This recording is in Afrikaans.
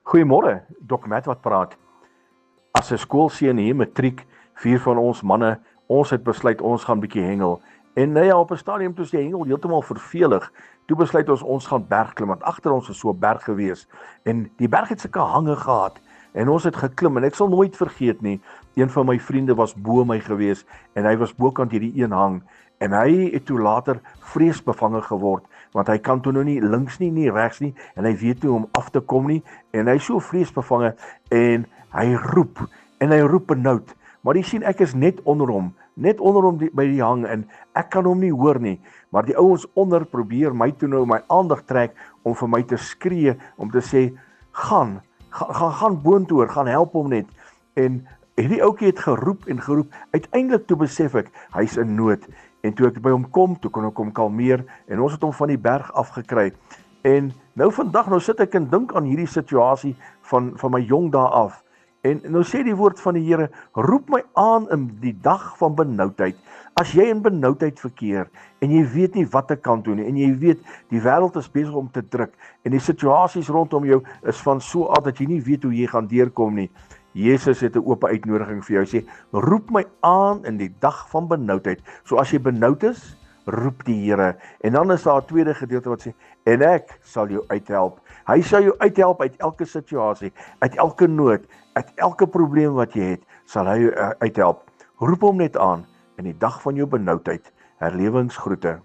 Goeiemôre, Dr. Matt wat praat. As 'n skoolseun hier matriek, 4 van ons manne, ons het besluit ons gaan bietjie hengel. En nou ja, op 'n stadium toe is die hengel heeltemal vervelig. Toe besluit ons gaan bergklim want agter ons is so 'n berg gewees en die berg het sulke hange gehad. En ons het geklim en ek sal nooit vergeet nie. Een van my vriende was bo my gewees en hy was bokant hierdie een hang en hy het toe later vreesbevange geword want hy kan toe nou nie links nie regs nie en hy weet nie hoe om af te kom nie en hy is so vreesbevange en hy roep benoud. Maar jy sien ek is net onder hom by die hang en ek kan hom nie hoor nie. Maar die ouens onder probeer my toe nou my aandag trek om vir my te skree om te sê gaan boontoe hoor, gaan help hom net. En hierdie ouetjie het geroep en geroep. Uiteindelik toe besef ek hy's in nood. En toe ek by hom kom, toe kon ek hom kalmeer en ons het hom van die berg afgekry. En nou vandag nou sit ek en dink aan hierdie situasie van my jong dae af. En nou sê die woord van die Here, roep my aan in die dag van benoudheid. As jy in benoudheid verkeer en jy weet nie wat te kan doen nie en jy weet die wêreld is besig om te druk en die situasies rondom jou is van so aard dat jy nie weet hoe jy gaan deurkom nie. Jesus het 'n oop uitnodiging vir jou sê, roep my aan in die dag van benoudheid. So as jy benoud is, roep die Here. En dan is daar 'n tweede gedeelte wat sê, en ek sal jou uithelp. Hy sal jou uithelp uit elke situasie, uit elke nood, uit elke probleem wat jy het, sal hy jou uithelp. Roep hom net aan in die dag van jou benoudheid. Herlewingsgroete.